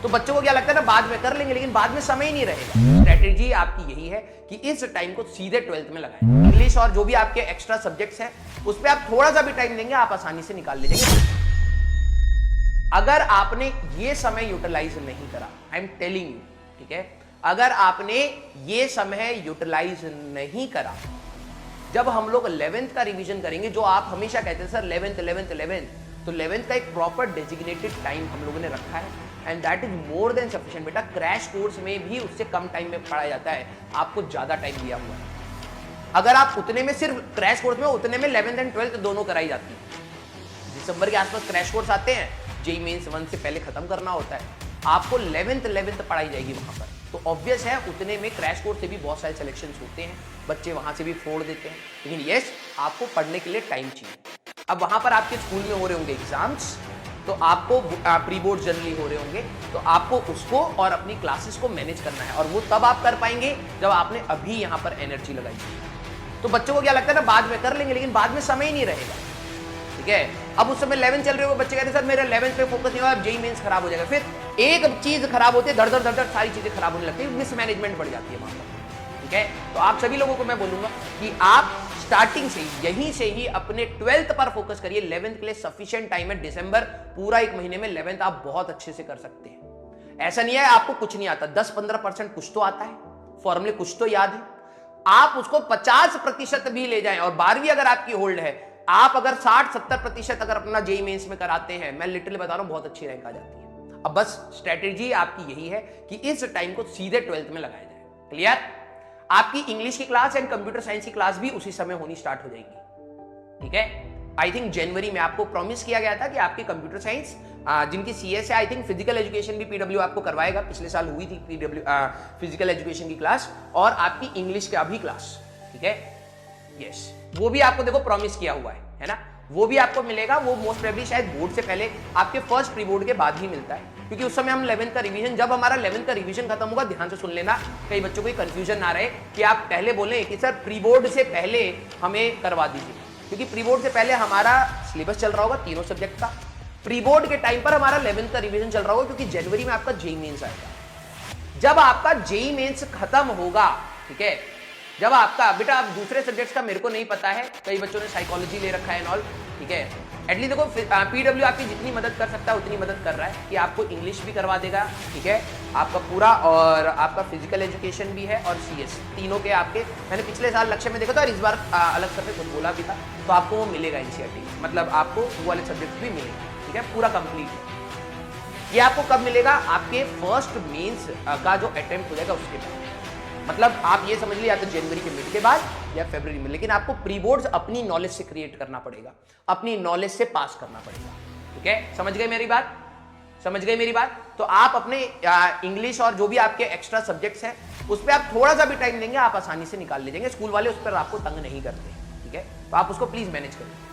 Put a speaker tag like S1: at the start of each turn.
S1: तो बच्चों को क्या लगता है ना, बाद में कर लेंगे, लेकिन बाद में समय ही नहीं रहेगा। स्ट्रेटेजी आपकी यही है कि इस टाइम को सीधे 12th में लगाएं। इंग्लिश और जो भी आपके एक्स्ट्रा सब्जेक्ट्स हैं उस पर आप थोड़ा सा भी टाइम देंगे, आप आसानी से निकाल लीजिएंगे। अगर आपने ये समय यूटिलाइज नहीं करा, आई एम टेलिंग यू, ठीक है, अगर आपने ये समय यूटिलाइज नहीं करा, जब हम लोग 11th का रिवीजन करेंगे, जो आप हमेशा कहते हैं सर 11th, तो 11th का एक प्रॉपर डेजिग्नेटेड टाइम हम लोगों ने रखा है and that is more than sufficient. बेटा क्रैश कोर्स में भी उससे कम टाइम में पढ़ाया जाता है, आपको ज्यादा टाइम दिया हुआ है। अगर आप उतने में, सिर्फ क्रैश कोर्स में उतने में 11th एंड 12th दोनों कराई जाती है। दिसंबर के आसपास क्रैश कोर्स आते हैं, जेई मेंस 1 से पहले खत्म करना होता है, आपको 11th पढ़ाई जाएगी वहां पर। तो ऑब्वियस है उतने में क्रैश कोर्स से भी बहुत सारे सिलेक्शंस होते हैं, बच्चे वहां से भी फोड़ देते हैं, लेकिन यस आपको पढ़ने के लिए टाइम चाहिए। अब वहां पर आपके स्कूल में हो रहे होंगे एग्जाम्स, तो आपको प्री बोर्ड जनरली हो रहे होंगे, तो आपको उसको और अपनी क्लासेस को मैनेज करना है, और वो तब आप कर पाएंगे जब आपने अभी यहां पर एनर्जी लगाई। तो बच्चों को क्या लगता है ना, बाद में कर लेंगे, लेकिन बाद में समय ही नहीं रहेगा, ठीक है। अब उस समय 11 चल रहे हो, बच्चे कहते हैं सर मेरा 11th पे फोकस नहीं हुआ, अब जेई मेंस खराब हो जाएगा। फिर एक चीज खराब होती है, धड़ धड़ सारी चीजें खराब होने लगती है, मिसमैनेजमेंट बढ़ जाती है वहां पर, ठीक है। तो आप सभी लोगों को मैं बोलूंगा कि आप स्टार्टिंग से यहीं से ही अपने 12th पर फोकस करिए। 11th के लिए सफिशिएंट टाइम है, दिसंबर पूरा एक महीने में 11th आप बहुत अच्छे से कर सकते हैं। ऐसा नहीं है आपको कुछ नहीं आता, 10-15% कुछ तो आता है, फॉर्मूले कुछ तो याद है, आप उसको 50% भी ले जाएं, और 12वीं अगर आपकी होल्ड है, आप अगर 60-70% अगर अपना जेई मेंस में कराते हैं, मैं लिटरली बता रहा हूं बहुत अच्छी रैंक आ जाती है। अब बस स्ट्रेटेजी आपकी यही है कि इस टाइम को सीधे 12th में लगाया जाए। क्लियर? आपकी इंग्लिश की क्लास एंड कंप्यूटर साइंस की क्लास भी उसी समय होनी स्टार्ट हो जाएगी, ठीक है। आई थिंक जनवरी में आपको प्रॉमिस किया गया था कि आपकी कंप्यूटर साइंस जिनकी सीएस है, आई थिंक फिजिकल एजुकेशन भी पीडब्ल्यू आपको करवाएगा, पिछले साल हुई थी पीडब्ल्यू फिजिकल एजुकेशन की क्लास, और आपकी इंग्लिश का भी क्लास, ठीक है, यस, वो भी आपको देखो प्रॉमिस किया हुआ है ना, वो भी आपको मिलेगा। वो मोस्ट प्रोबेबली शायद बोर्ड से पहले, आपके फर्स्ट प्री बोर्ड के बाद ही मिलता है, क्योंकि उस समय हम 11th का रिवीजन, जब हमारा 11th का रिवीजन खत्म होगा, ध्यान से सुन लेना, कई बच्चों को कंफ्यूजन ना रहे कि आप पहले बोलें कि सर प्री बोर्ड से पहले हमें करवा दीजिए, क्योंकि प्री बोर्ड से पहले हमारा सिलेबस चल रहा होगा तीनों सब्जेक्ट का, प्री बोर्ड के टाइम पर हमारा 11th का रिवीजन चल रहा होगा, क्योंकि जनवरी में आपका जेई मेंस आएगा। जब आपका जेई मेंस खत्म होगा, ठीक है, जब आपका बेटा, आप दूसरे सब्जेक्ट्स का मेरे को नहीं पता है, कई बच्चों ने साइकोलॉजी ले रखा है ऑल, ठीक है, एटलीस्ट देखो पीडब्ल्यू आपकी जितनी मदद कर सकता है उतनी मदद कर रहा है कि आपको इंग्लिश भी करवा देगा, ठीक है, आपका पूरा, और आपका फिजिकल एजुकेशन भी है, और सीएस, तीनों के आपके, मैंने पिछले साल लक्ष्य में देखा था और इस बार अलग से कुछ बोला भी था, तो आपको वो मिलेगा एनसीईआरटी, मतलब आपको वो वाले सब्जेक्ट भी मिलेंगे, ठीक है, पूरा कंप्लीट। ये आपको कब मिलेगा? आपके फर्स्ट मेंस का जो अटेम्प्ट हो जाएगा उसके बाद, मतलब आप ये समझ लीजिए या तो जनवरी के मिड के बाद या फरवरी में, लेकिन आपको प्री बोर्ड्स अपनी नॉलेज से क्रिएट करना पड़ेगा, अपनी नॉलेज से पास करना पड़ेगा, ठीक है। समझ गए मेरी बात? समझ गए मेरी बात? तो आप अपने इंग्लिश और जो भी आपके एक्स्ट्रा सब्जेक्ट्स हैं उस पर आप थोड़ा सा भी टाइम देंगे, आप आसानी से निकाल लीजिएंगे, स्कूल वाले उस पर आपको तंग नहीं करते, ठीक है, तो आप उसको प्लीज मैनेज करिए।